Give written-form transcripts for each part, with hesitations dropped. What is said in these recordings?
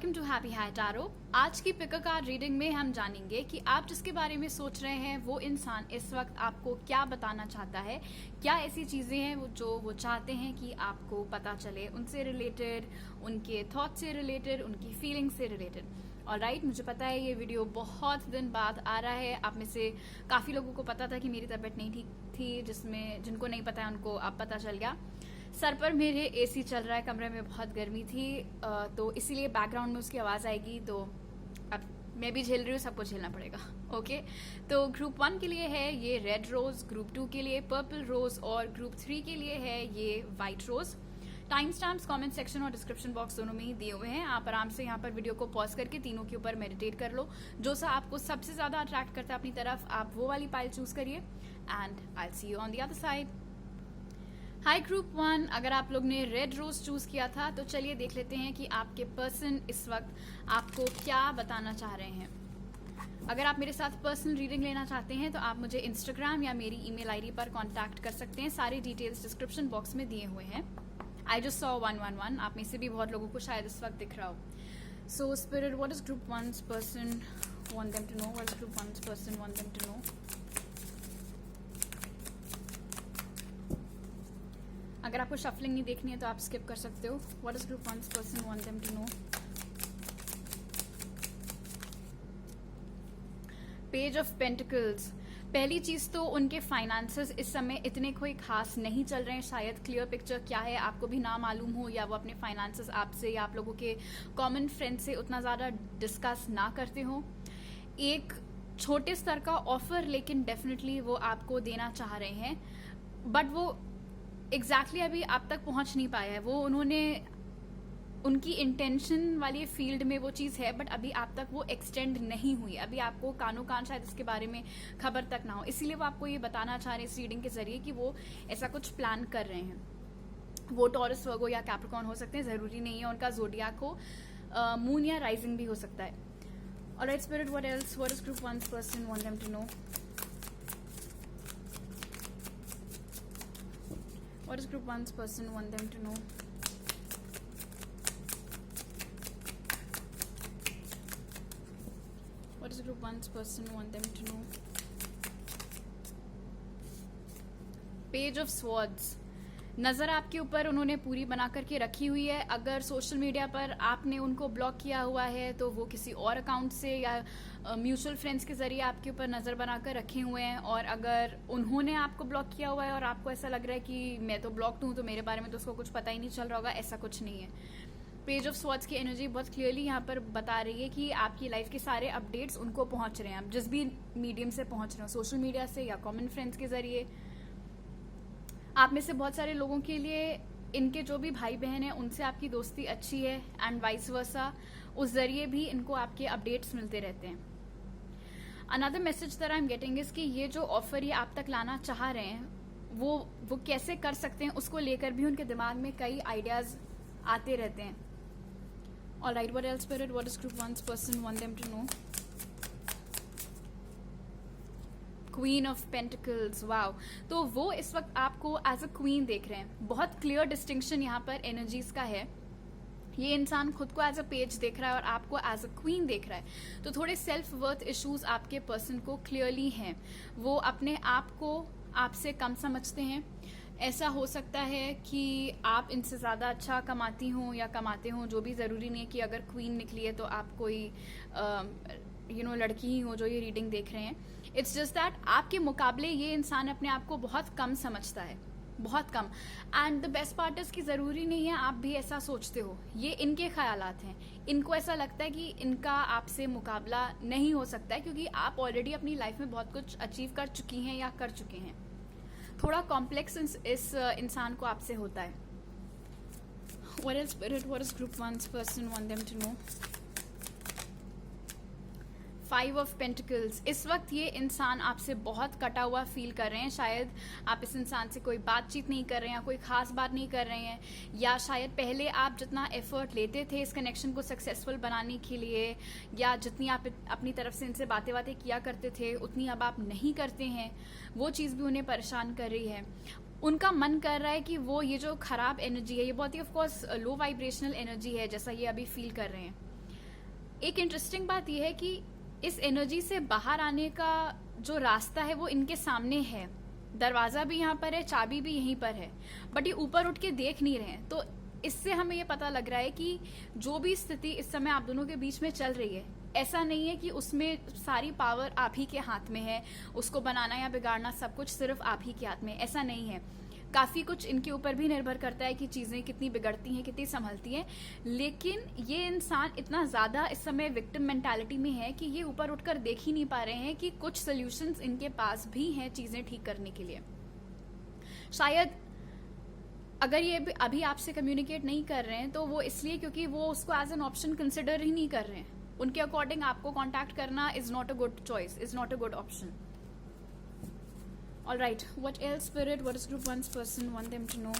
Welcome to happy high tarot. आज की pick a card reading में हम जानेंगे कि आप जिसके बारे में सोच रहे हैं वो इंसान इस वक्त आपको क्या बताना चाहता है। क्या ऐसी चीज़ें हैं जो वो चाहते हैं कि आपको पता चले, उनसे रिलेटेड, उनके थॉट से रिलेटेड, उनकी फीलिंग से रिलेटेड। ऑलराइट, मुझे पता है ये वीडियो बहुत दिन बाद आ रहा है। आप में से काफ़ी लोगों को पता था कि मेरी तबीयत नहीं ठीक थी, जिनको नहीं पता है उनको अब पता चल गया। सर पर मेरे एसी चल रहा है, कमरे में बहुत गर्मी थी, तो इसीलिए बैकग्राउंड में उसकी आवाज़ आएगी। तो अब मैं भी झेल रही हूँ, सबको झेलना पड़ेगा। ओके, तो ग्रुप 1 के लिए है ये रेड रोज़, ग्रुप 2 के लिए पर्पल रोज़ और ग्रुप 3 के लिए है ये वाइट रोज़। टाइम स्टैम्प्स कमेंट सेक्शन और डिस्क्रिप्शन बॉक्स दोनों में ही दिए हुए हैं। आप आराम से यहाँ पर वीडियो को पॉज करके तीनों के ऊपर मेडिटेट कर लो। जो सा आपको सबसे ज़्यादा अट्रैक्ट करता है अपनी तरफ, आप वो वाली पाइल चूज़ करिए and I will see you on the other side. Hi group 1, अगर आप लोग ने रेड रोज चूज किया था तो चलिए देख लेते हैं कि आपके पर्सन इस वक्त आपको क्या बताना चाह रहे हैं। अगर आप मेरे साथ पर्सनल रीडिंग लेना चाहते हैं तो आप मुझे इंस्टाग्राम या मेरी ईमेल आईडी पर कांटेक्ट कर सकते हैं। सारी डिटेल्स डिस्क्रिप्शन बॉक्स में दिए हुए हैं। आई जस्ट सॉ 111, आप में से भी बहुत लोगों को शायद इस वक्त दिख रहा हो। So spirit, what is group 1's person want them to know? What is group 1's person want them to know? अगर आपको शफलिंग नहीं देखनी है तो आप स्किप कर सकते हो। What is group 1's person want them to know? Page of pentacles. पहली चीज तो उनके फाइनेंसेस इस समय इतने कोई खास नहीं चल रहे हैं। शायद क्लियर पिक्चर क्या है आपको भी ना मालूम हो, या वो अपने फाइनेंसेस आपसे या आप लोगों के कॉमन फ्रेंड से उतना ज़्यादा डिस्कस ना करते हो। एक छोटे स्तर का ऑफर लेकिन डेफिनेटली वो आपको देना चाह रहे हैं, बट वो एग्जैक्टली अभी आप तक पहुंच नहीं पाया है। वो उनकी इंटेंशन वाली फील्ड में वो चीज़ है, बट अभी आप तक वो एक्सटेंड नहीं हुई। अभी आपको कानों कान शायद इसके बारे में खबर तक ना हो, इसीलिए वो आपको ये बताना चाह रहे हैं इस रीडिंग के जरिए कि वो ऐसा कुछ प्लान कर रहे हैं। वो टॉरस, वर्गो या कैप्रिकॉर्न हो सकते हैं, ज़रूरी नहीं है उनका ज़ोडियाक हो, मून या राइजिंग भी हो सकता है। Alright spirit, what else? What is group 1's person want them to know? What does group 1's person want them to know? What does group 1's person want them to know? Page of Swords। नज़र आपके ऊपर उन्होंने पूरी बना करके रखी हुई है। अगर सोशल मीडिया पर आपने उनको ब्लॉक किया हुआ है तो वो किसी और अकाउंट से या म्यूचुअल फ्रेंड्स के जरिए आपके ऊपर नज़र बनाकर रखे हुए हैं। और अगर उन्होंने आपको ब्लॉक किया हुआ है और आपको ऐसा लग रहा है कि मैं तो ब्लॉक्ड हूँ तो मेरे बारे में तो उसको कुछ पता ही नहीं चल रहा होगा, ऐसा कुछ नहीं है। पेज ऑफ स्वॉर्ड्स की एनर्जी बहुत क्लियरली यहाँ पर बता रही है कि आपकी लाइफ के सारे अपडेट्स उनको पहुँच रहे हैं। आप जिस भी मीडियम से पहुँच रहे हो, सोशल मीडिया से या कॉमन फ्रेंड्स के जरिए। आप में से बहुत सारे लोगों के लिए इनके जो भी भाई बहन हैं उनसे आपकी दोस्ती अच्छी है एंड वाइस वर्सा, उस जरिए भी इनको आपके अपडेट्स मिलते रहते हैं। Another message that I am getting is कि ये जो ऑफर ये आप तक लाना चाह रहे हैं वो कैसे कर सकते हैं, उसको लेकर भी उनके दिमाग में कई आइडियाज आते रहते हैं। Alright, what else spirit? What is group 1's person want them to know? Queen of pentacles. Wow, तो वो इस वक्त आपको एज अ क्वीन देख रहे हैं। बहुत क्लियर डिस्टिंक्शन यहाँ पर एनर्जीज का है। ये इंसान खुद को एज अ पेज देख रहा है और आपको एज अ क्वीन देख रहा है। तो थोड़े सेल्फ वर्थ इश्यूज आपके पर्सन को क्लियरली हैं। वो अपने आप को आपसे कम समझते हैं। ऐसा हो सकता है कि आप इनसे ज़्यादा अच्छा कमाती हों या कमाते हों, जो भी ज़रूरी नहीं है कि अगर क्वीन निकली है तो आप कोई लड़की ही हो जो ये रीडिंग देख रहे हैं। इट्स जस्ट दैट आपके मुकाबले ये इंसान अपने आप को बहुत कम समझता है, बहुत कम। And the best part is कि ज़रूरी नहीं है आप भी ऐसा सोचते हो, ये इनके ख्यालात हैं। इनको ऐसा लगता है कि इनका आपसे मुकाबला नहीं हो सकता है क्योंकि आप ऑलरेडी अपनी लाइफ में बहुत कुछ अचीव कर चुकी हैं या कर चुके हैं। थोड़ा कॉम्प्लेक्स इस इंसान को आपसे होता है। What is spirit? What is group 1's person want them to know? 5 of pentacles. इस वक्त ये इंसान आपसे बहुत कटा हुआ फील कर रहे हैं। शायद आप इस इंसान से कोई बातचीत नहीं कर रहे हैं या कोई खास बात नहीं कर रहे हैं, या शायद पहले आप जितना एफर्ट लेते थे इस कनेक्शन को सक्सेसफुल बनाने के लिए, या जितनी आप अपनी तरफ से इनसे बातें किया करते थे उतनी अब आप नहीं करते हैं। वो चीज़ भी उन्हें परेशान कर रही है। उनका मन कर रहा है कि वो ये जो खराब एनर्जी है, ये बहुत ही ऑफकोर्स लो वाइब्रेशनल एनर्जी है जैसा ये अभी फील कर रहे हैं, एक इंटरेस्टिंग बात यह है कि इस एनर्जी से बाहर आने का जो रास्ता है वो इनके सामने है, दरवाजा भी यहाँ पर है, चाबी भी यहीं पर है, बट ये ऊपर उठ के देख नहीं रहे हैं। तो इससे हमें ये पता लग रहा है कि जो भी स्थिति इस समय आप दोनों के बीच में चल रही है, ऐसा नहीं है कि उसमें सारी पावर आप ही के हाथ में है, उसको बनाना या बिगाड़ना सब कुछ सिर्फ आप ही के हाथ में, ऐसा नहीं है। काफ़ी कुछ इनके ऊपर भी निर्भर करता है कि चीज़ें कितनी बिगड़ती हैं, कितनी संभलती हैं। लेकिन ये इंसान इतना ज़्यादा इस समय विक्टिम मेंटालिटी में है कि ये ऊपर उठकर देख ही नहीं पा रहे हैं कि कुछ सॉल्यूशंस इनके पास भी हैं चीज़ें ठीक करने के लिए। शायद अगर ये अभी आपसे कम्युनिकेट नहीं कर रहे हैं तो वो इसलिए क्योंकि वो उसको एज एन ऑप्शन कंसिडर ही नहीं कर रहे हैं। उनके अकॉर्डिंग आपको कॉन्टैक्ट करना is not a good choice, is not a good option. All right, what else, Spirit? What does Group 1's person want them to know?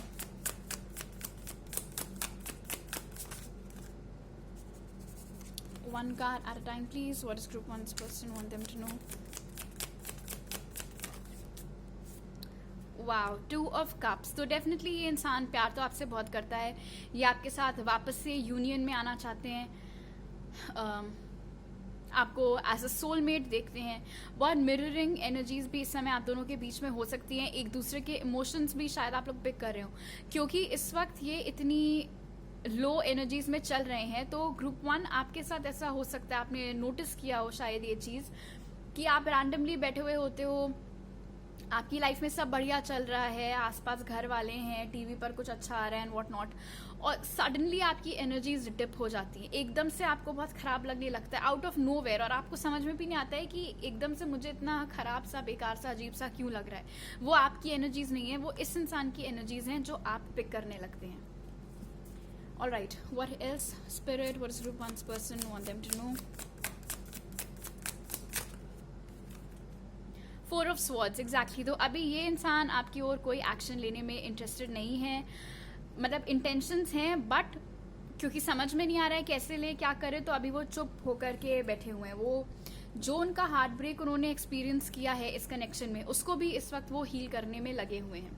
One card at a time, please. What does Group 1's person want them to know? Wow, 2 of Cups। तो definitely ये इंसान प्यार तो आपसे बहुत करता है, ये आपके साथ वापस से यूनियन में आना चाहते हैं, आपको एज अ सोलमेट देखते हैं। बहुत मिररिंग एनर्जीज भी इस समय आप दोनों के बीच में हो सकती हैं, एक दूसरे के इमोशंस भी शायद आप लोग पिक कर रहे हो, क्योंकि इस वक्त ये इतनी लो एनर्जीज में चल रहे हैं। तो ग्रुप 1 आपके साथ ऐसा हो सकता है, आपने नोटिस किया हो शायद ये चीज़, कि आप रैंडमली बैठे हुए होते हो, आपकी लाइफ में सब बढ़िया चल रहा है, आसपास घर वाले हैं, टीवी पर कुछ अच्छा आ रहा है एंड व्हाट नॉट, और सडनली आपकी एनर्जीज डिप हो जाती है, एकदम से आपको बहुत खराब लगने लगता है आउट ऑफ नोवेयर, और आपको समझ में भी नहीं आता है कि एकदम से मुझे इतना खराब सा, बेकार सा, अजीब सा क्यों लग रहा है। वो आपकी एनर्जीज नहीं है, वो इस इंसान की एनर्जीज हैं जो आप पिक करने लगते हैं। Alright, what else, spirit? What is group 1's person want them to know? 4 of Swords, exactly. तो अभी ये इंसान आपकी ओर कोई एक्शन लेने में इंटरेस्टेड नहीं है, मतलब इंटेंशंस हैं, बट क्योंकि समझ में नहीं आ रहा है कैसे ले, क्या करे, तो अभी वो चुप होकर के बैठे हुए हैं। वो जो उनका हार्ट ब्रेक उन्होंने एक्सपीरियंस किया है इस कनेक्शन में, उसको भी इस वक्त वो हील करने में लगे हुए हैं।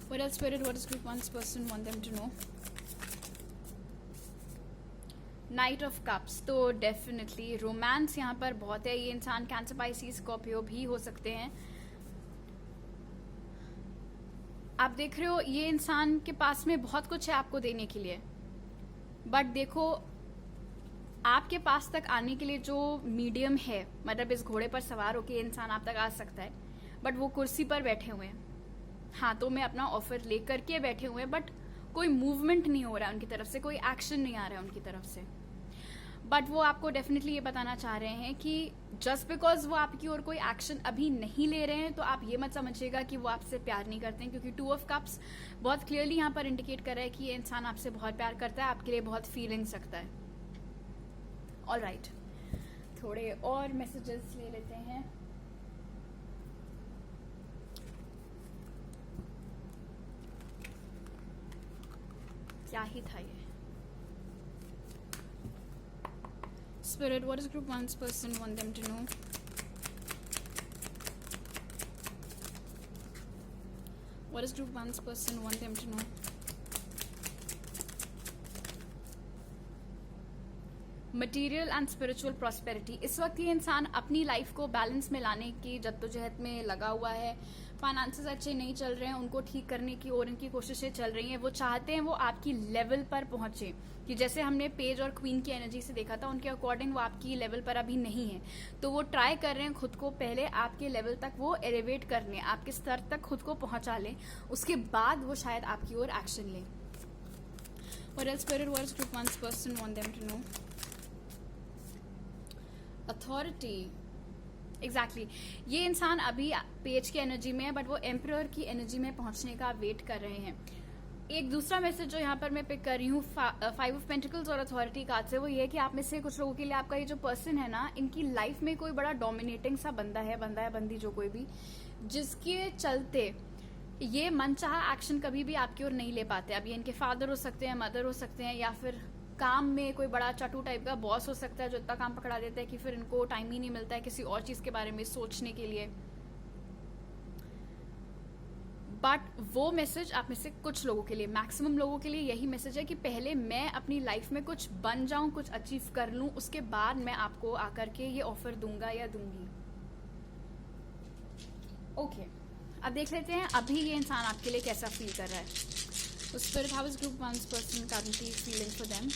What else, Spirit? What does Group 1's person want them to know? Night of cups. तो डेफिनेटली रोमांस यहाँ पर बहुत है, ये इंसान कैंसर, पाइसिस, स्कॉर्पियो भी हो सकते हैं। आप देख रहे हो ये इंसान के पास में बहुत कुछ है आपको देने के लिए, बट देखो आपके पास तक आने के लिए जो मीडियम है, मतलब इस घोड़े पर सवार होकर ये इंसान आप तक आ सकता है, बट वो कुर्सी पर बैठे हुए हैं, हाथों में अपना ऑफर लेकर के बैठे हुए हैं, बट कोई मूवमेंट नहीं हो रहा है उनकी तरफ से, कोई एक्शन नहीं आ रहा है उनकी तरफ से। बट वो आपको डेफिनेटली ये बताना चाह रहे हैं कि जस्ट बिकॉज वो आपकी ओर कोई एक्शन अभी नहीं ले रहे हैं तो आप ये मत समझिएगा कि वो आपसे प्यार नहीं करते हैं, क्योंकि 2 of Cups बहुत क्लियरली यहाँ पर इंडिकेट कर रहा है कि ये इंसान आपसे बहुत प्यार करता है, आपके लिए बहुत फीलिंग्स रखता है। ऑलराइट, थोड़े और मैसेजेस ले लेते हैं। क्या ही था ये। Spirit, what does Group 1's person want them to know? What does Group 1's person want them to know? Material and spiritual prosperity. इस वक्त ये इंसान अपनी लाइफ को बैलेंस में लाने की जद्दोजहद में लगा हुआ है। फाइनेंसेस अच्छे नहीं चल रहे हैं, उनको ठीक करने की और इनकी कोशिशें चल रही हैं। वो चाहते हैं वो आपकी लेवल पर पहुंचे, कि जैसे हमने पेज और क्वीन की एनर्जी से देखा था, उनके अकॉर्डिंग वो आपकी लेवल पर अभी नहीं है। तो वो ट्राई कर रहे हैं खुद को पहले आपके लेवल तक वो एलिवेट कर लें, आपके स्तर तक खुद को पहुंचा लें, उसके बाद वो शायद आपकी ओर एक्शन लें। What else, Spirit? What does Group 1's person want them to know? Authority, exactly. ये इंसान अभी पेज की एनर्जी में है, बट वो एम्परर की एनर्जी में पहुंचने का वेट कर रहे हैं। एक दूसरा मैसेज जो यहाँ पर मैं पिक कर रही हूँ 5 of Pentacles और अथॉरिटी कार्ड से, वो ये है कि आप में से कुछ लोगों के लिए आपका ये जो पर्सन है ना, इनकी लाइफ में कोई बड़ा डोमिनेटिंग सा बंदा है, बंदी जो कोई भी, जिसके चलते ये मनचाहा एक्शन कभी भी आपकी ओर नहीं ले पाते। अब ये इनके फादर हो सकते हैं, मदर हो सकते हैं, या फिर काम में कोई बड़ा चटू टाइप का बॉस हो सकता है जो इतना काम पकड़ा देता है कि फिर इनको टाइम ही नहीं मिलता है किसी और चीज के बारे में सोचने के लिए। बट वो मैसेज आप में से कुछ लोगों के लिए, मैक्सिमम लोगों के लिए यही मैसेज है कि पहले मैं अपनी लाइफ में कुछ बन जाऊं, कुछ अचीव कर लूं, उसके बाद मैं आपको आकर के ये ऑफर दूंगा या दूंगी। ओके, अब देख लेते हैं अभी ये इंसान आपके लिए कैसा फील कर रहा है। तो spirit, how is group 1's person currently feeling for them?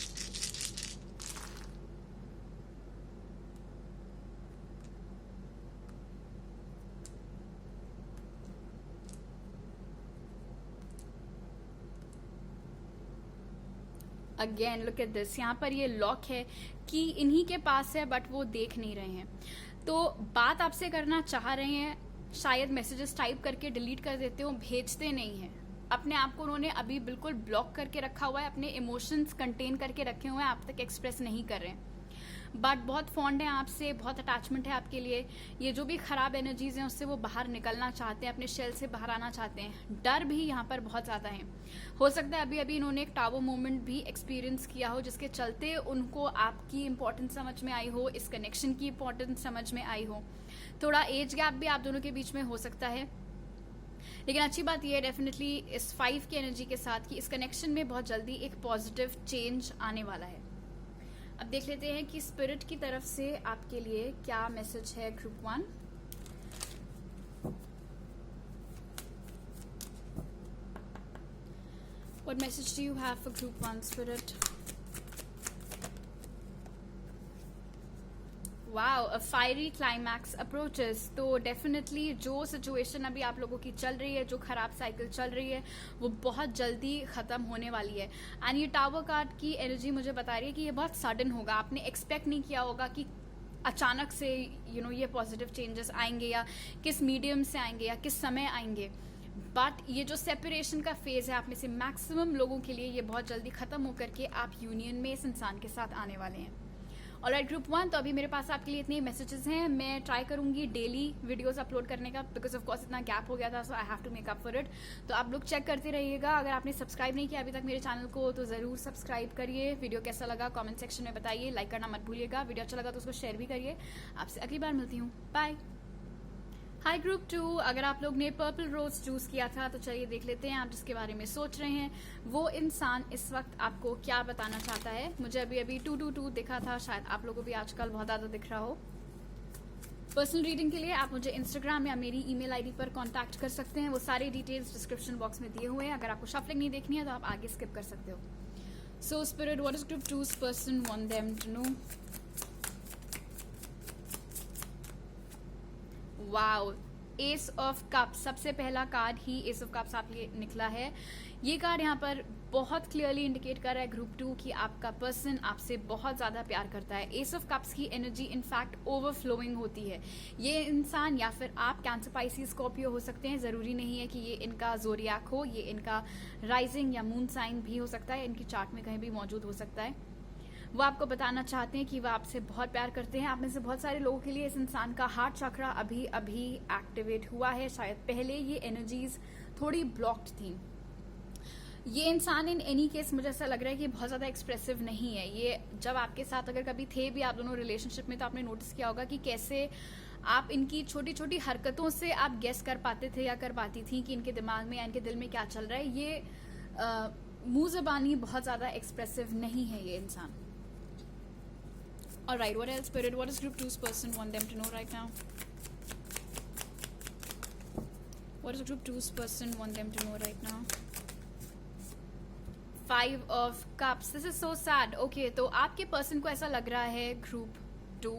Again look at this, यहाँ पर ये लॉक है कि इन्हीं के पास है बट वो देख नहीं रहे हैं। तो बात आपसे करना चाह रहे हैं, शायद मैसेजेस टाइप करके डिलीट कर देते हो, भेजते नहीं हैं। अपने आप को उन्होंने अभी बिल्कुल ब्लॉक करके रखा हुआ है, अपने इमोशंस कंटेन करके रखे हुए हैं, आप तक एक्सप्रेस नहीं कर रहे हैं। बट बहुत फॉन्ड है आपसे, बहुत अटैचमेंट है आपके लिए। ये जो भी खराब एनर्जीज हैं उससे वो बाहर निकलना चाहते हैं, अपने शेल से बाहर आना चाहते हैं। डर भी यहाँ पर बहुत ज्यादा है। हो सकता है अभी अभी इन्होंने एक टावर मोमेंट भी एक्सपीरियंस किया हो, जिसके चलते उनको आपकी इंपॉर्टेंस समझ में आई हो, इस कनेक्शन की इंपॉर्टेंस समझ में आई हो। थोड़ा एज गैप भी आप दोनों के बीच में हो सकता है, लेकिन अच्छी बात यह है डेफिनेटली इस 5 की एनर्जी के साथ कि इस कनेक्शन में बहुत जल्दी एक पॉजिटिव चेंज आने वाला है। अब देख लेते हैं कि स्पिरिट की तरफ से आपके लिए क्या मैसेज है group 1। What message do you have for group 1 spirit? Wow, a fiery climax approaches. तो डेफिनेटली जो सिचुएशन अभी आप लोगों की चल रही है, जो खराब साइकिल चल रही है, वो बहुत जल्दी खत्म होने वाली है। एंड ये टावर कार्ड की एनर्जी मुझे बता रही है कि ये बहुत सडन होगा। आपने एक्सपेक्ट नहीं किया होगा कि अचानक से ये पॉजिटिव चेंजेस आएंगे, या किस मीडियम से आएंगे, या किस समय आएंगे। बट ये जो सेपरेशन का फेज है आप में से मैक्सिमम लोगों के लिए, ये बहुत जल्दी खत्म होकर के आप यूनियन में इस इंसान के साथ आने वाले हैं। ऑलराइट ग्रुप 1, तो अभी मेरे पास आपके लिए इतने मैसेजेस हैं। मैं ट्राई करूंगी डेली वीडियोस अपलोड करने का, बिकॉज ऑफ कोर्स इतना गैप हो गया था, so I have to make up for it. तो आप लोग चेक करते रहिएगा। अगर आपने सब्सक्राइब नहीं किया अभी तक मेरे चैनल को तो जरूर सब्सक्राइब करिए। वीडियो कैसा लगा कमेंट सेक्शन में बताइए, लाइक करना मत भूलिएगा। वीडियो अच्छा लगा तो उसको शेयर भी करिए। आपसे अगली बार मिलती हूँ, बाय। हाय ग्रुप 2, अगर आप लोग ने पर्पल रोज चूज किया था तो चलिए देख लेते हैं आप जिसके बारे में सोच रहे हैं वो इंसान इस वक्त आपको क्या बताना चाहता है। मुझे अभी अभी 222 दिखा था, शायद आप लोगों को भी आजकल बहुत ज्यादा दिख रहा हो। पर्सनल रीडिंग के लिए आप मुझे इंस्टाग्राम या मेरी ईमेल आईडी पर कांटेक्ट कर सकते हैं। वो सारे डिटेल्स डिस्क्रिप्शन बॉक्स में दिए हुए हैं। अगर आपको शफलिंग नहीं देखनी है तो आप आगे स्किप कर सकते हो। So spirit, what is group 2's person want them to know? Wow, ace of cups, सबसे पहला कार्ड ही एस ऑफ कप्स आप लिए निकला है। ये कार्ड यहाँ पर बहुत क्लियरली इंडिकेट कर रहा है ग्रुप 2 कि आपका पर्सन आपसे बहुत ज्यादा प्यार करता है। एस ऑफ कप्स की एनर्जी इनफैक्ट ओवरफ्लोइंग होती है। ये इंसान या फिर आप कैंसर, पाइसिस, स्कॉर्पियो हो सकते हैं। जरूरी नहीं है कि ये इनका ज़ोडिएक हो, ये इनका राइजिंग या मून साइन भी हो सकता है, इनकी चार्ट में कहीं भी मौजूद हो सकता है। वो आपको बताना चाहते हैं कि वो आपसे बहुत प्यार करते हैं। आप में से बहुत सारे लोगों के लिए इस इंसान का हार्ट चक्रा अभी अभी एक्टिवेट हुआ है। शायद पहले ये एनर्जीज थोड़ी ब्लॉक्ड थी। ये इंसान इन एनी केस मुझे ऐसा लग रहा है कि बहुत ज्यादा एक्सप्रेसिव नहीं है। ये जब आपके साथ अगर कभी थे भी आप दोनों रिलेशनशिप में, तो आपने नोटिस किया होगा कि कैसे आप इनकी छोटी छोटी हरकतों से आप गेस कर पाते थे या कर पाती थी कि इनके दिमाग में या इनके दिल में क्या चल रहा है। ये मुंह ज़बानी बहुत ज्यादा एक्सप्रेसिव नहीं है ये इंसान। Alright, what else, Spirit? What does Group 2's person want them to know right now? What does Group 2's person want them to know right now? 5 of Cups. This is so sad. Okay, तो आपके person को ऐसा लग रहा है Group 2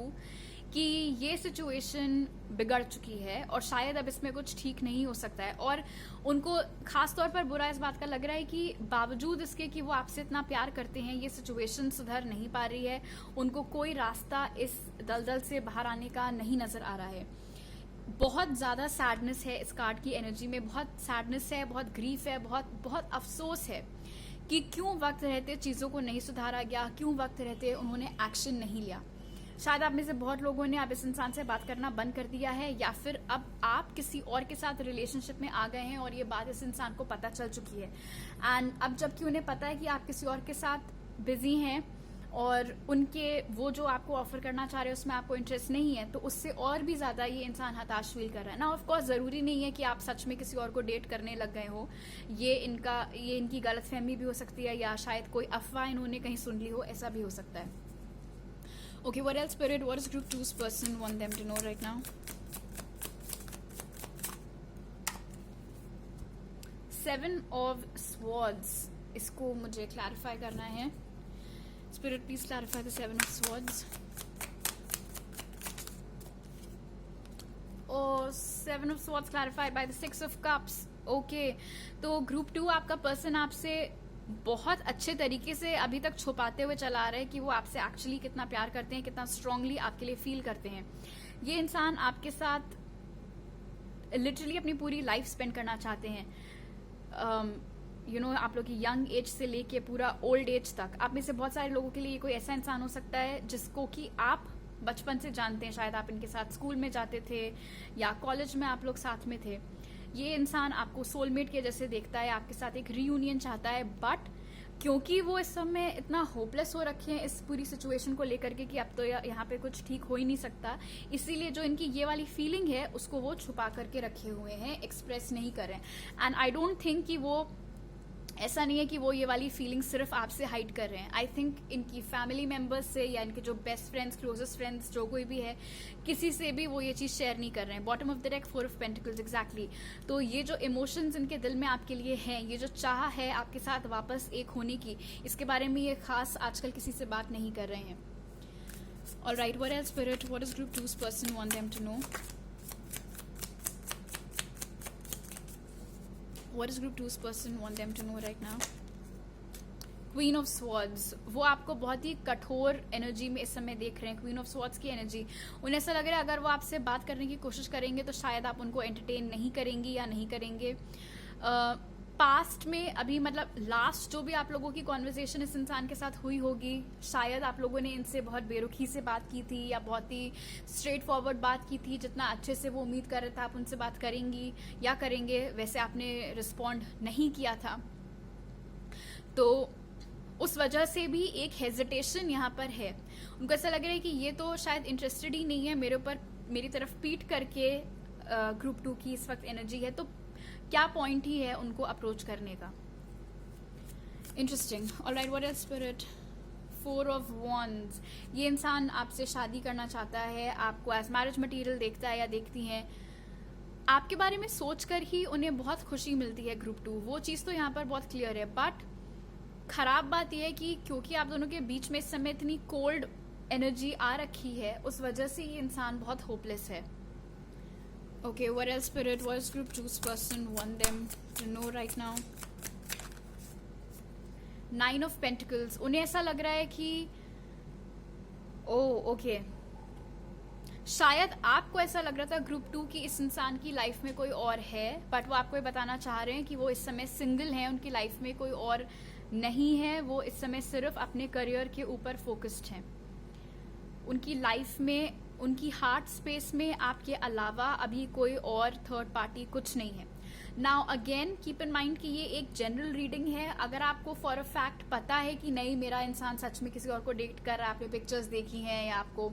कि ये situation बिगड़ चुकी है और शायद अब इसमें कुछ ठीक नहीं हो सकता है। और उनको खास तौर पर बुरा इस बात का लग रहा है कि बावजूद इसके कि वो आपसे इतना प्यार करते हैं, ये सिचुएशन सुधर नहीं पा रही है। उनको कोई रास्ता इस दलदल से बाहर आने का नहीं नजर आ रहा है। बहुत ज्यादा सैडनेस है इस कार्ड की एनर्जी में, बहुत सैडनेस है, बहुत ग्रीफ है, बहुत अफसोस है कि क्यों वक्त रहते चीजों को नहीं सुधारा गया, क्यों वक्त रहते उन्होंने एक्शन नहीं लिया। शायद आप में से बहुत लोगों ने अब इस इंसान से बात करना बंद कर दिया है, या फिर अब आप किसी और के साथ रिलेशनशिप में आ गए हैं और ये बात इस इंसान को पता चल चुकी है। एंड अब जबकि उन्हें पता है कि आप किसी और के साथ बिजी हैं और उनके वो जो आपको ऑफर करना चाह रहे हैं उसमें आपको इंटरेस्ट नहीं है, तो उससे और भी ज़्यादा ये इंसान हताश फील कर रहा है ना। ऑफ कोर्स ज़रूरी नहीं है कि आप सच में किसी और को डेट करने लग गए हो, ये इनकी गलतफहमी भी हो सकती है, या शायद कोई अफवाह इन्होंने कहीं सुन ली हो, ऐसा भी हो सकता है। Okay, what else spirit, what is group 2's person want them to know right now? 7 of Swords, इसको मुझे क्लैरिफाई करना है। Spirit, please clarify the 7 of Swords. Oh, 7 of Swords clarified by the 6 of Cups. Okay, तो group 2 आपका person आपसे बहुत अच्छे तरीके से अभी तक छुपाते हुए चला रहा है कि वो आपसे एक्चुअली कितना प्यार करते हैं, कितना स्ट्रांगली आपके लिए फील करते हैं। ये इंसान आपके साथ लिटरली अपनी पूरी लाइफ स्पेंड करना चाहते हैं। आप लोग की यंग एज से लेके पूरा ओल्ड एज तक। आप में से बहुत सारे लोगों के लिए कोई ऐसा इंसान हो सकता है जिसको कि आप बचपन से जानते हैं, शायद आप इनके साथ स्कूल में जाते थे या कॉलेज में आप लोग साथ में थे। ये इंसान आपको सोलमेट के जैसे देखता है, आपके साथ एक रीयूनियन चाहता है, बट क्योंकि वो इस समय इतना होपलेस हो रखे हैं इस पूरी सिचुएशन को लेकर के कि अब तो यहाँ पे कुछ ठीक हो ही नहीं सकता, इसीलिए जो इनकी ये वाली फीलिंग है उसको वो छुपा करके रखे हुए हैं, एक्सप्रेस नहीं कर रहे हैं। एंड आई डोंट थिंक कि वो, ऐसा नहीं है कि वो ये वाली फीलिंग सिर्फ आपसे हाइड कर रहे हैं। आई थिंक इनकी फैमिली मेंबर्स से या इनके जो बेस्ट फ्रेंड्स, क्लोजेस्ट फ्रेंड्स, जो कोई भी है, किसी से भी वो ये चीज़ शेयर नहीं कर रहे हैं। Bottom of the deck 4 of Pentacles, exactly. तो ये जो इमोशंस इनके दिल में आपके लिए हैं, ये जो चाह है आपके साथ वापस एक होने की, इसके बारे में ये खास आजकल किसी से बात नहीं कर रहे हैं। Alright, what else spirit, what is group 2's person want them to know? What does group 2's person want them to know right now? Queen of swords, वो आपको बहुत ही कठोर एनर्जी में इस समय देख रहे हैं। क्वीन ऑफ स्वॉर्ड्स की एनर्जी, उन्हें ऐसा लग रहा है अगर वो आपसे बात करने की कोशिश करेंगे तो शायद आप उनको एंटरटेन नहीं करेंगी या नहीं करेंगे। पास्ट में अभी मतलब लास्ट जो भी आप लोगों की कॉन्वर्सेशन इस इंसान के साथ हुई होगी, शायद आप लोगों ने इनसे बहुत बेरुखी से बात की थी या बहुत ही स्ट्रेट फॉरवर्ड बात की थी। जितना अच्छे से वो उम्मीद कर रहे थे आप उनसे बात करेंगी या करेंगे, वैसे आपने रिस्पॉन्ड नहीं किया था, तो उस वजह से भी एक हेजिटेशन यहाँ पर है। उनको ऐसा लग रहा है कि ये तो शायद इंटरेस्टेड ही नहीं है मेरे ऊपर, मेरी तरफ पीट करके ग्रुप 2 की इस वक्त एनर्जी है, तो क्या पॉइंट ही है उनको अप्रोच करने का। Interesting. Alright, what else spirit? 4 of Wands, ये इंसान आपसे शादी करना चाहता है, आपको एज मैरिज मटेरियल देखता है या देखती हैं। आपके बारे में सोचकर ही उन्हें बहुत खुशी मिलती है ग्रुप 2, वो चीज़ तो यहाँ पर बहुत क्लियर है। बट खराब बात यह है कि क्योंकि आप दोनों के बीच में इस समय इतनी कोल्ड एनर्जी आ रखी है, उस वजह से ये इंसान बहुत होपलेस है। Okay, what else spirit, what is group 2's person want them to know right now? 9 of Pentacles, उन्हें ऐसा लग रहा है कि ओके, शायद आपको ऐसा लग रहा था ग्रुप 2 की इस इंसान की लाइफ में कोई और है, बट वो आपको ये बताना चाह रहे हैं कि वो इस समय सिंगल हैं, उनकी लाइफ में कोई और नहीं है, वो इस समय सिर्फ अपने करियर के ऊपर फोकस्ड हैं। उनकी लाइफ में, उनकी हार्ट स्पेस में आपके अलावा अभी कोई और थर्ड पार्टी कुछ नहीं है। Now again keep in mind कि ये एक जनरल रीडिंग है। अगर आपको फॉर अ फैक्ट पता है कि नहीं मेरा इंसान सच में किसी और को डेट कर रहा है, आपने पिक्चर्स देखी हैं या आपको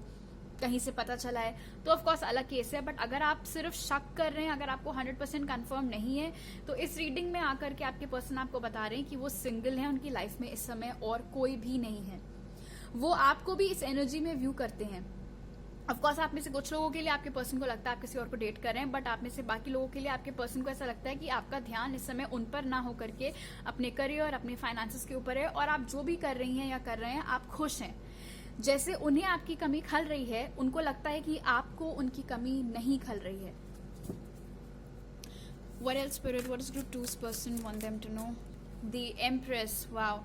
कहीं से पता चला है, तो ऑफ कोर्स अलग केस है। बट अगर आप सिर्फ शक कर रहे हैं, अगर आपको 100% कंफर्म नहीं है, तो इस रीडिंग में आकर के आपके पर्सन आपको बता रहे हैं कि वो सिंगल है, उनकी लाइफ में इस समय और कोई भी नहीं है। वो आपको भी इस एनर्जी में व्यू करते हैं। ऑफकोर्स आप में से कुछ लोगों के लिए आपके पर्सन को लगता है आप किसी और को डेट कर रहे हैं, बट आप में से बाकी लोगों के लिए आपके पर्सन को ऐसा लगता है कि आपका ध्यान इस समय उन पर ना होकर के अपने करियर, अपने फाइनेंसेस के ऊपर है, और आप जो भी कर रही हैं या कर रहे हैं आप खुश हैं। जैसे उन्हें आपकी कमी खल रही है, उनको लगता है कि आपको उनकी कमी नहीं खल रही है। What else spirit, what does group 2's person want them to know? The Empress, wow.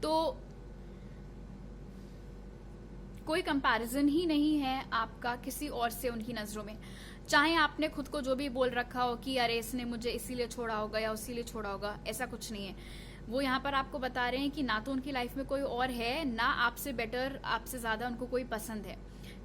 तो कोई कंपैरिजन ही नहीं है आपका किसी और से उनकी नजरों में। चाहे आपने खुद को जो भी बोल रखा हो कि अरे इसने मुझे इसीलिए छोड़ा होगा या उसीलिए छोड़ा होगा, ऐसा कुछ नहीं है। वो यहाँ पर आपको बता रहे हैं कि ना तो उनकी लाइफ में कोई और है, ना आपसे बेटर, आपसे ज्यादा उनको कोई पसंद है।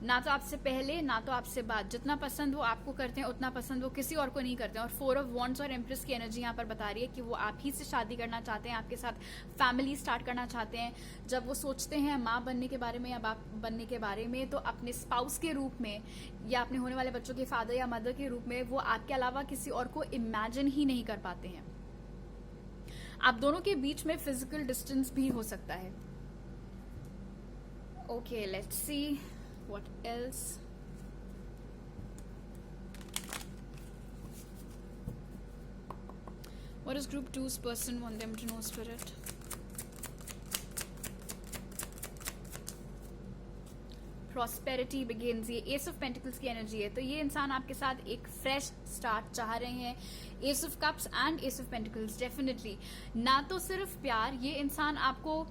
ना तो आपसे पहले ना तो आपसे बाद, जितना पसंद वो आपको करते हैं उतना पसंद वो किसी और को नहीं करते हैं। और 4 ऑफ वॉन्ड्स और एम्प्रेस की एनर्जी यहाँ पर बता रही है कि वो आप ही से शादी करना चाहते हैं, आपके साथ फैमिली स्टार्ट करना चाहते हैं। जब वो सोचते हैं माँ बनने के बारे में या बाप बनने के बारे में, तो अपने स्पाउस के रूप में या अपने होने वाले बच्चों के फादर या मदर के रूप में वो आपके अलावा किसी और को इमेजिन ही नहीं कर पाते हैं। आप दोनों के बीच में फिजिकल डिस्टेंस भी हो सकता है। Okay, let's see what else. What does group 2's person want them to know, Spirit? Prosperity begins, ये एस ऑफ पेंटिकल्स की एनर्जी है। तो ये इंसान आपके साथ एक फ्रेश स्टार्ट चाह रहे हैं। S of cups and S of pentacles, definitely ना तो सिर्फ प्यार, ये इंसान आपको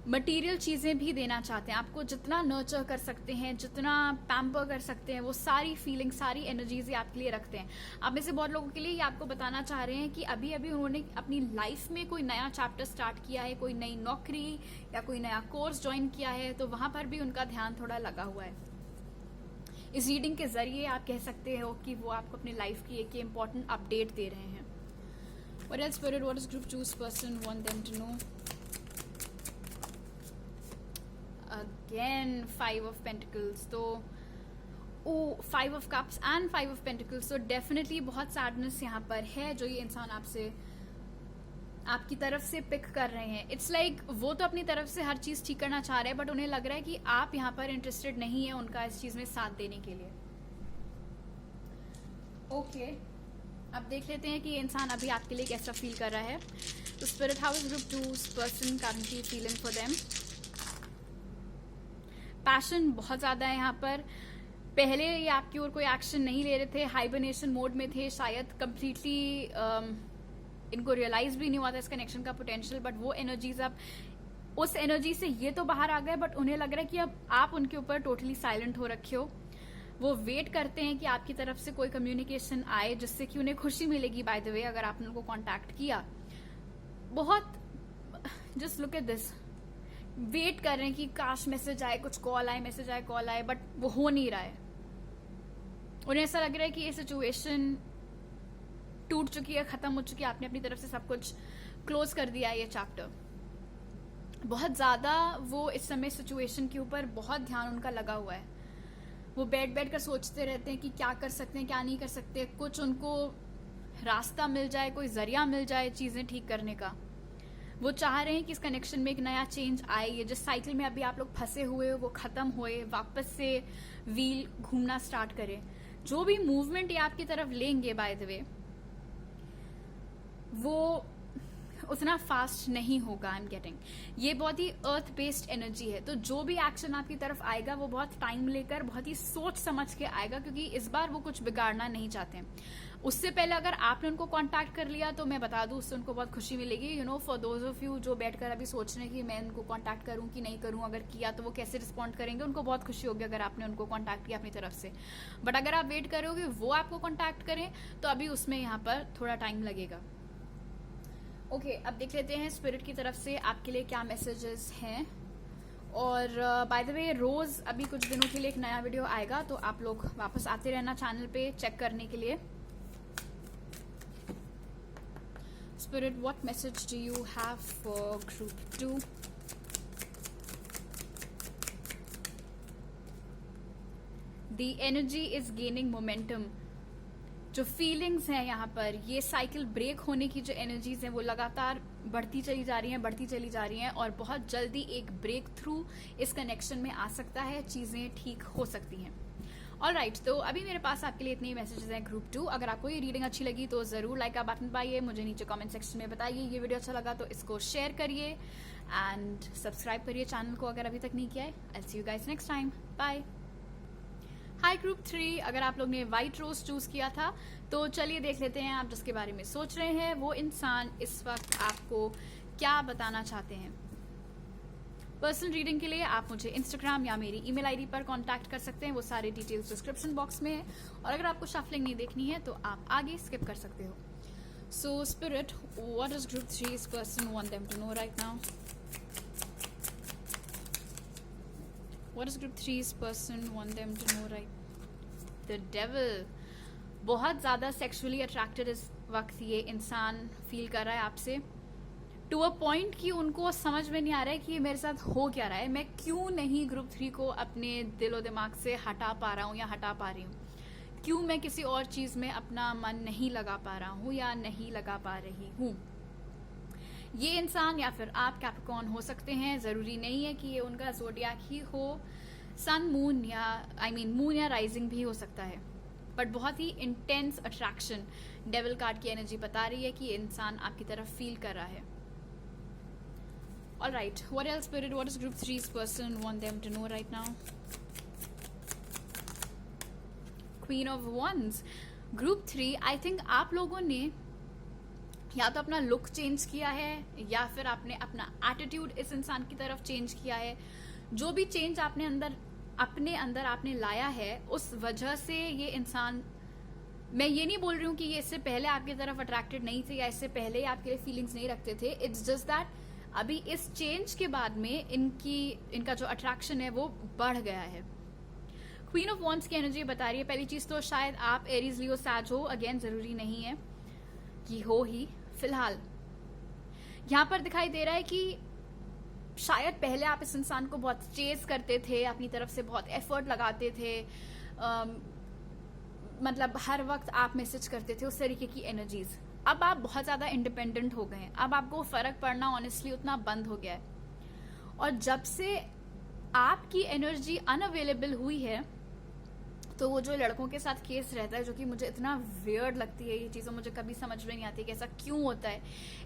मटेरियल चीजें भी देना चाहते हैं। आपको जितना नर्चर कर सकते हैं, जितना पैम्पर कर सकते हैं, वो सारी फीलिंग, सारी एनर्जीज ये आपके लिए रखते हैं। आप में से बहुत लोगों के लिए ये आपको बताना चाह रहे हैं कि अभी अभी उन्होंने अपनी लाइफ में कोई नया चैप्टर स्टार्ट किया है, कोई नई नौकरी या कोई नया कोर्स ज्वाइन किया है, तो वहां पर भी उनका ध्यान थोड़ा लगा हुआ है। इस रीडिंग के जरिए आप कह सकते हो कि वो आपको अपनी लाइफ की एक इम्पोर्टेंट अपडेट दे रहे हैं। What else, Spirit? What does group 2's person want them to know? Again 5 of Pentacles, तो 5 of Cups and 5 of Pentacles, तो डेफिनेटली बहुत सैडनेस यहाँ पर है जो ये इंसान आपसे, आपकी तरफ से पिक कर रहे हैं। इट्स लाइक वो तो अपनी तरफ से हर चीज ठीक करना चाह रहे हैं, बट उन्हें लग रहा है कि आप यहाँ पर इंटरेस्टेड नहीं है उनका इस चीज में साथ देने के लिए। ओके, अब देख लेते हैं कि ये इंसान अभी आपके लिए कैसा फील कर रहा है। तो spirit, how is group 2's person currently feeling for them? Passion बहुत ज्यादा है यहाँ पर। पहले ये आपकी ओर कोई एक्शन नहीं ले रहे थे, हाइबरनेशन मोड में थे, शायद कंप्लीटली इनको रियलाइज भी नहीं हुआ था इस कनेक्शन का पोटेंशियल, बट वो एनर्जीज अब उस एनर्जी से ये तो बाहर आ गए, बट उन्हें लग रहा है कि अब आप उनके ऊपर टोटली साइलेंट हो रखे हो। वो वेट करते हैं कि आपकी तरफ से कोई कम्युनिकेशन आए जिससे कि उन्हें खुशी मिलेगी। बाय द वे, अगर आपने उनको कांटेक्ट किया, बहुत just look at this, wait कर रहे हैं कि काश मैसेज आए, कुछ कॉल आए, मैसेज आए, कॉल आए, बट वो हो नहीं रहा है। उन्हें ऐसा लग रहा है कि ये सिचुएशन टूट चुकी है, खत्म हो चुकी है, आपने अपनी तरफ से सब कुछ क्लोज कर दिया है ये चैप्टर। बहुत ज्यादा वो इस समय सिचुएशन के ऊपर बहुत ध्यान उनका लगा हुआ है। वो बैठ कर सोचते रहते हैं कि क्या कर सकते हैं, क्या नहीं कर सकते, कुछ उनको रास्ता मिल जाए, कोई जरिया मिल जाए चीजें ठीक करने का। वो चाह रहे हैं कि इस कनेक्शन में एक नया चेंज आए, ये जिस साइकिल में अभी आप लोग फंसे हुए हो वो खत्म होए, वापस से व्हील घूमना स्टार्ट करे। जो भी मूवमेंट ये आपकी तरफ लेंगे, बाय द वे, वो उतना फास्ट नहीं होगा। आई एम गेटिंग, ये बहुत ही अर्थ बेस्ड एनर्जी है, तो जो भी एक्शन आपकी तरफ आएगा वो बहुत टाइम लेकर, बहुत ही सोच समझ के आएगा, क्योंकि इस बार वो कुछ बिगाड़ना नहीं चाहते हैं। उससे पहले अगर आपने उनको कांटेक्ट कर लिया तो मैं बता दूं, उससे उनको बहुत खुशी मिलेगी। You know, for those of you जो बैठकर अभी सोच रहे हैं कि मैं उनको कांटेक्ट करूं कि नहीं करूं, अगर किया तो वो कैसे रिस्पॉन्ड करेंगे, उनको बहुत खुशी होगी अगर आपने उनको कांटेक्ट किया अपनी तरफ से। बट अगर आप वेट करोगे वो आपको कांटेक्ट करें, तो अभी उसमें यहाँ पर थोड़ा टाइम लगेगा। ओके, अब देख लेते हैं स्पिरिट की तरफ से आपके लिए क्या मैसेजेस हैं। और बाय द वे, रोज अभी कुछ दिनों के लिए एक नया वीडियो आएगा, तो आप लोग वापस आते रहना चैनल पे चेक करने के लिए। Spirit, what message do you have for group 2? The energy is gaining momentum. जो फीलिंग्स हैं यहाँ पर, ये साइकिल ब्रेक होने की जो एनर्जीज हैं वो लगातार बढ़ती चली जा रही हैं, बढ़ती चली जा रही हैं, और बहुत जल्दी एक ब्रेक थ्रू इस कनेक्शन में आ सकता है, चीजें ठीक हो सकती हैं। ऑलराइट, तो अभी मेरे पास आपके लिए इतने ही मैसेजेस हैं ग्रुप 2। अगर आपको ये रीडिंग अच्छी लगी तो जरूर लाइक का बटन दबाइए, मुझे नीचे कमेंट सेक्शन में बताइए। ये वीडियो अच्छा लगा तो इसको शेयर करिए एंड सब्सक्राइब करिए चैनल को अगर अभी तक नहीं किया है। I see you guys next time, bye. Hi group 3, अगर आप लोग ने व्हाइट रोज चूज किया था तो चलिए देख लेते हैं आप जिसके बारे में सोच रहे हैं वो इंसान इस वक्त आपको क्या बताना चाहते हैं। पर्सनल रीडिंग के लिए आप मुझे इंस्टाग्राम या मेरी ईमेल आईडी पर कांटेक्ट कर सकते हैं, वो सारे डिटेल्स डिस्क्रिप्शन बॉक्स में है। और अगर आपको शफलिंग नहीं देखनी है तो आप आगे स्किप कर सकते हो। So spirit, what does group 3's person want them to know right now? What does group 3's person want them to know right? The devil. बहुत ज़्यादा सेक्सुअली अट्रैक्टेड इस वक्त ये इंसान फील कर रहा है आपसे, टू अ पॉइंट कि उनको समझ में नहीं आ रहा है कि ये मेरे साथ हो क्या रहा है, मैं क्यों नहीं ग्रुप 3 को अपने दिलो दिमाग से हटा पा रहा हूँ या हटा पा रही हूँ, क्यों मैं किसी और चीज़ में अपना मन नहीं लगा पा रहा हूँ या नहीं लगा पा रही हूँ। ये इंसान या फिर आप कैप्रिकॉर्न हो सकते हैं, ज़रूरी नहीं है कि ये उनका ज़ोडिएक ही हो, सन मून या मून या राइजिंग भी हो सकता है, बट बहुत ही इंटेंस अट्रैक्शन डेविल कार्ड की एनर्जी बता रही है कि ये इंसान आपकी तरफ फील कर रहा है। Alright, what else spirit, what does group 3's person want them to know right now? Queen of Wands. Group 3, I think आप लोगों ने या तो अपना लुक चेंज किया है या फिर आपने अपना एटीट्यूड इस इंसान की तरफ चेंज किया है। जो भी चेंज आपने अपने अंदर आपने लाया है, उस वजह से ये इंसान, मैं ये नहीं बोल रही हूँ कि ये इससे पहले आपकी तरफ अट्रैक्टेड नहीं थे या इससे पहले ही आपके लिए फीलिंग्स नहीं रखते थे। इट्स जस्ट दैट अभी इस चेंज के बाद में इनका जो अट्रैक्शन है वो बढ़ गया है। क्वीन ऑफ वॉन्ड्स की एनर्जी बता रही है, पहली चीज तो शायद आप एरीज लियो सैज हो, अगेन जरूरी नहीं है कि हो ही। फिलहाल यहाँ पर दिखाई दे रहा है कि शायद पहले आप इस इंसान को बहुत चेज करते थे, अपनी तरफ से बहुत एफर्ट लगाते थे, मतलब हर वक्त आप मैसेज करते थे, उस तरीके की एनर्जीज। अब आप बहुत ज़्यादा इंडिपेंडेंट हो गए हैं, अब आपको फ़र्क पड़ना ऑनेस्टली उतना बंद हो गया है। और जब से आपकी एनर्जी अनअवेलेबल हुई है, तो वो जो लड़कों के साथ केस रहता है, जो कि मुझे इतना वियर्ड लगती है, ये चीज़ें मुझे कभी समझ में नहीं आती कि ऐसा क्यों होता है।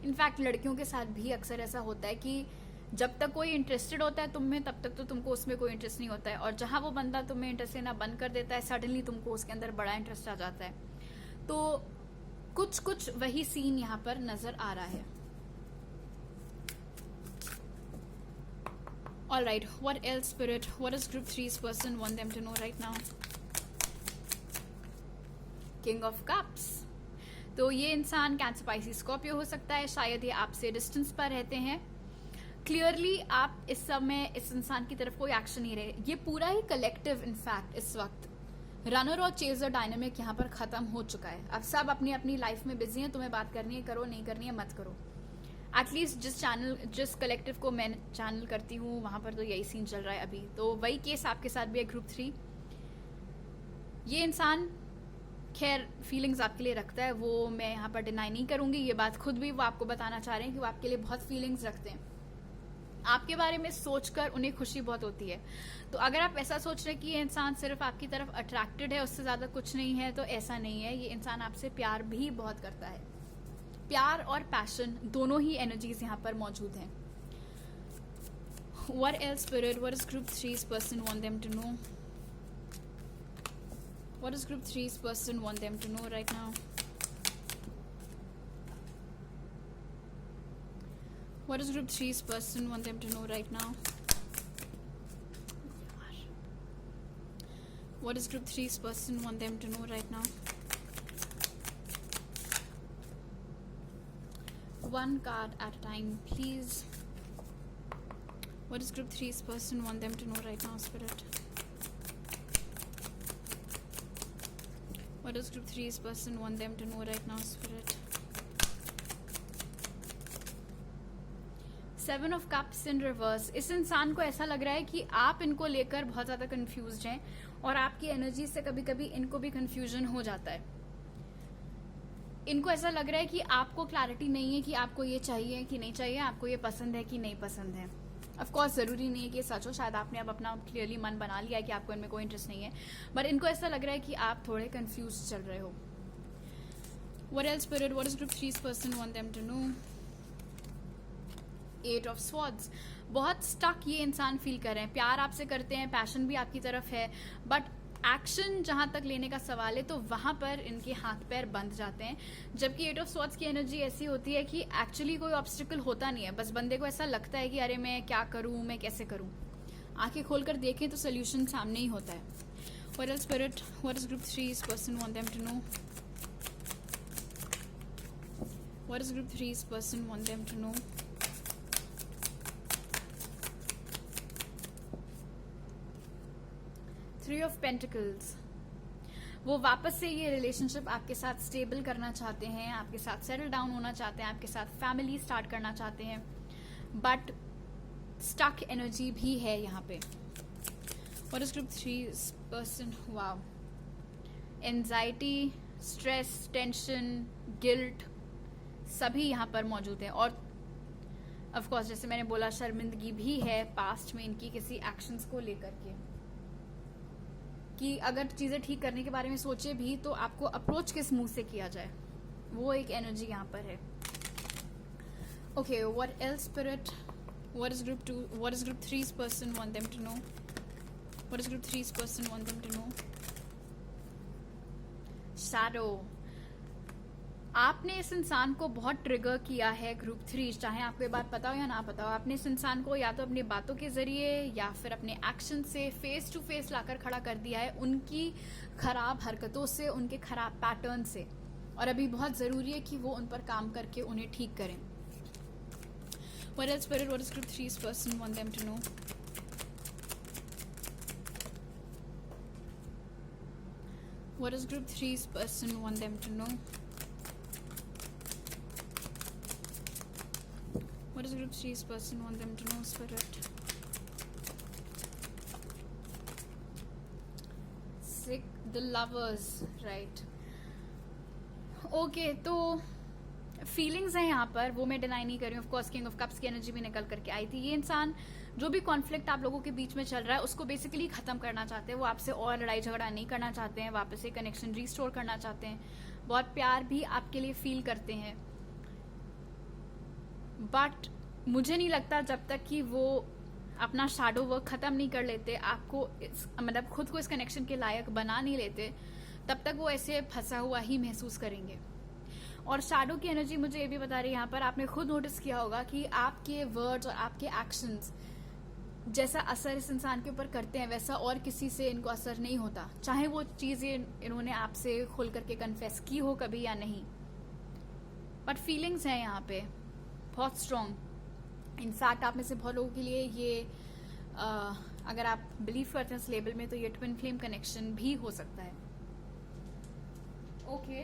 इनफैक्ट लड़कियों के साथ भी अक्सर ऐसा होता है कि जब तक कोई इंटरेस्टेड होता है तुम में, तब तक तो तुमको उसमें कोई इंटरेस्ट नहीं होता है, और जहाँ वो बंदा तुम्हें इंटरेस्ट लेना बंद कर देता है, सडनली तुमको उसके अंदर बड़ा इंटरेस्ट आ जाता है। तो कुछ वही सीन यहाँ पर नजर आ रहा है। Alright, what else spirit? What does group 3's person want them to know right now? King of Cups. तो ये इंसान कैंसर, पाइसिस, स्कॉर्पियो हो सकता है, शायद ये आपसे डिस्टेंस पर रहते हैं। क्लियरली आप इस समय इस इंसान की तरफ कोई एक्शन नहीं रहे। ये पूरा ही कलेक्टिव इनफैक्ट इस वक्त रनर और चेजर डायनामिक यहाँ पर खत्म हो चुका है। अब सब अपनी अपनी लाइफ में बिजी हैं, तुम्हें बात करनी है करो, नहीं करनी है मत करो। एटलीस्ट जिस कलेक्टिव को मैं चैनल करती हूँ वहाँ पर तो यही सीन चल रहा है अभी। तो वही केस आपके साथ भी है ग्रुप 3। ये इंसान खैर फीलिंग्स आपके लिए रखता है, वो मैं यहाँ पर डिनाई नहीं करूँगी, ये बात खुद भी वो आपको बताना चाह रहे हैं कि वो आपके लिए बहुत फीलिंग्स रखते हैं। आपके बारे में सोचकर उन्हें खुशी बहुत होती है। तो अगर आप ऐसा सोच रहे हैं कि ये इंसान सिर्फ आपकी तरफ अट्रैक्टेड है, उससे ज़्यादा कुछ नहीं है, तो ऐसा नहीं है। ये इंसान आपसे प्यार भी बहुत करता है। प्यार और पैशन दोनों ही एनर्जीज यहाँ पर मौजूद हैं। What else spirit? What does group 3's person want them to know? What does group 3's person want them to know right now? What does group 3's person want them to know right now? What does group 3's person want them to know right now? One card at a time, please. What does group 3's person want them to know right now, Spirit? What does group 3's person want them to know right now, Spirit? Seven of cups in reverse. इस इंसान को ऐसा लग रहा है कि आप इनको लेकर बहुत ज़्यादा कंफ्यूज्ड हैं और आपकी एनर्जी से कभी कभी इनको भी कंफ्यूजन हो जाता है। इनको ऐसा लग रहा है कि आपको क्लैरिटी नहीं है कि आपको ये चाहिए कि नहीं चाहिए, आपको ये पसंद है कि नहीं पसंद है। ऑफ कोर्स ज़रूरी नहीं है कि ये सच हो, शायद आपने अब अपना क्लियरली मन बना लिया है कि आपको इनमें कोई इंटरेस्ट नहीं है, बट इनको ऐसा लग रहा है कि आप थोड़े कंफ्यूज चल रहे हो। What else spirit? What does group 3's person want them to know? 8 of Swords। बहुत स्टक ये इंसान फील कर रहे हैं, प्यार आपसे करते हैं, पैशन भी आपकी तरफ है, बट एक्शन जहां तक लेने का सवाल है तो वहां पर इनके हाथ पैर बंध जाते हैं। जबकि 8 ऑफ स्वॉर्ड्स की एनर्जी ऐसी होती है कि एक्चुअली कोई ऑब्स्टिकल होता नहीं है, बस बंदे को ऐसा लगता है कि अरे मैं क्या करूं, मैं कैसे करूं। आंखें खोलकर देखें तो सोल्यूशन सामने ही होता है। What else spirit? What does group 3's person want them to know? What does group 3's person want them to know? 3 of pentacles, वो वापस से ये रिलेशनशिप आपके साथ स्टेबल करना चाहते हैं, आपके साथ सेटल डाउन होना चाहते हैं, आपके साथ फैमिली स्टार्ट करना चाहते हैं, बट स्टक एनर्जी भी है यहाँ पे। What is group 3 person? Wow, anxiety, stress, tension, guilt सभी यहाँ पर मौजूद है। और ऑफ कोर्स जैसे मैंने बोला, शर्मिंदगी भी है पास्ट में इनकी किसी एक्शंस को लेकर के, कि अगर चीजें ठीक करने के बारे में सोचे भी तो आपको अप्रोच किस मुंह से किया जाए, वो एक एनर्जी यहाँ पर है। Okay, what else spirit? What is group 2? What is group 3 person want them to know? What is group 3 person want them to know? Shadow, आपने इस इंसान को बहुत ट्रिगर किया है ग्रुप 3, चाहे आपको ये बात पता हो या ना पता हो। आपने इस इंसान को या तो अपनी बातों के जरिए या फिर अपने एक्शन से फेस टू फेस लाकर खड़ा कर दिया है, उनकी खराब हरकतों से, उनके खराब पैटर्न से, और अभी बहुत जरूरी है कि वो उन पर काम करके उन्हें ठीक करें। What else, Spirit? What is group 3's person want them to know? What is group 3's person want them to know? What does group 3's person want them to know, Spirit? 6, the lovers, right? Okay, तो feelings हैं यहाँ पर, वो मैं deny नहीं कर रही हूँ। Of course king of cups की एनर्जी भी निकल करके आई थी। ये इंसान जो भी कॉन्फ्लिक्ट आप लोगों के बीच में चल रहा है उसको बेसिकली खत्म करना चाहते हैं। वो आपसे और लड़ाई झगड़ा नहीं करना चाहते हैं, वापस से कनेक्शन रिस्टोर करना चाहते हैं, बहुत प्यार भी आपके लिए फील करते हैं। बट मुझे नहीं लगता जब तक कि वो अपना शैडो वर्क खत्म नहीं कर लेते, आपको मतलब खुद को इस कनेक्शन के लायक बना नहीं लेते, तब तक वो ऐसे फंसा हुआ ही महसूस करेंगे। और शैडो की एनर्जी मुझे ये भी बता रही है यहाँ पर, आपने खुद नोटिस किया होगा कि आपके वर्ड्स और आपके एक्शंस जैसा असर इस इंसान के ऊपर करते हैं वैसा और किसी से इनको असर नहीं होता, चाहे वो चीजें इन्होंने आपसे खुल करके कन्फेस की हो कभी या नहीं। बट फीलिंग्स हैं यहाँ पे बहुत स्ट्रॉन्ग। इनफैक्ट आप में से बहुत लोगों के लिए ये अगर आप बिलीव करते हैं इस लेबल में, तो ये ट्विन फ्लेम कनेक्शन भी हो सकता है। ओके,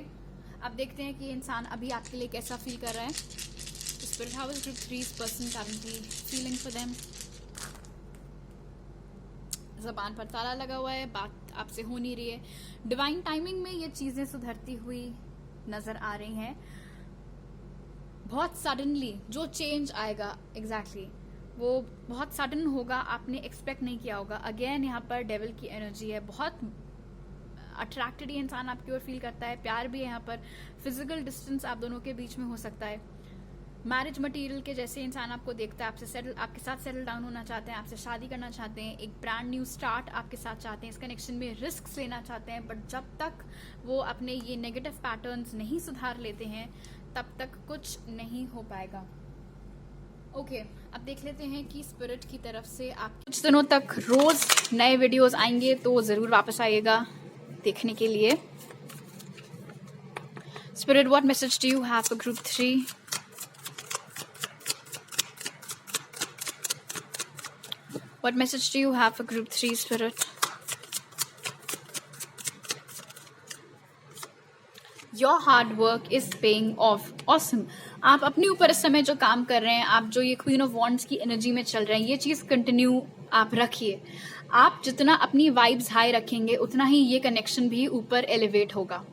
अब देखते हैं कि इंसान अभी आपके लिए कैसा फील कर रहा है। Spirit, how is group 3's person currently feeling for them? ज़बान पर ताला लगा हुआ है, बात आपसे हो नहीं रही है। डिवाइन टाइमिंग में ये चीजें सुधरती हुई नजर आ रही हैं। बहुत सडनली जो चेंज आएगा एग्जैक्टली वो बहुत सडन होगा, आपने एक्सपेक्ट नहीं किया होगा। अगेन यहाँ पर डेविल की एनर्जी है, बहुत अट्रैक्टेड ये इंसान आपकी ओर फील करता है, प्यार भी है यहाँ पर। फिजिकल डिस्टेंस आप दोनों के बीच में हो सकता है। मैरिज मटेरियल के जैसे इंसान आपको देखता है, आपके साथ सेटल डाउन होना चाहते हैं, आपसे शादी करना चाहते हैं, एक ब्रांड न्यू स्टार्ट आपके साथ चाहते हैं, इस कनेक्शन में रिस्क लेना चाहते हैं। बट जब तक वो अपने ये नेगेटिव पैटर्न्स नहीं सुधार लेते हैं तब तक कुछ नहीं हो पाएगा। ओके, अब देख लेते हैं कि स्पिरिट की तरफ से आप कुछ दिनों तक रोज नए वीडियोस आएंगे, तो जरूर वापस आइएगा देखने के लिए। Spirit, what message do you have for group 3? What message do you have for group 3, Spirit? Your hard work is paying off. Awesome. आप अपने ऊपर इस समय जो काम कर रहे हैं, आप जो ये क्वीन ऑफ वॉन्ड्स की एनर्जी में चल रहे हैं, ये चीज कंटिन्यू आप रखिए। आप जितना अपनी वाइब्स हाई रखेंगे उतना ही ये कनेक्शन भी ऊपर एलिवेट होगा।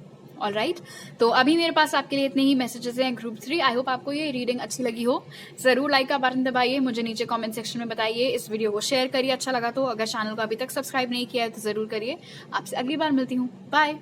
ऑल राइट, तो अभी मेरे पास आपके लिए इतने ही मैसेजेस हैं ग्रुप 3। आई होप आपको ये रीडिंग अच्छी लगी हो। जरूर लाइक का बटन दबाइए, मुझे नीचे कमेंट सेक्शन में बताइए, इस वीडियो को शेयर करिए अच्छा लगा तो। अगर चैनल को अभी तक सब्सक्राइब नहीं किया है तो जरूर करिए। आपसे अगली बार मिलती हूँ, बाय।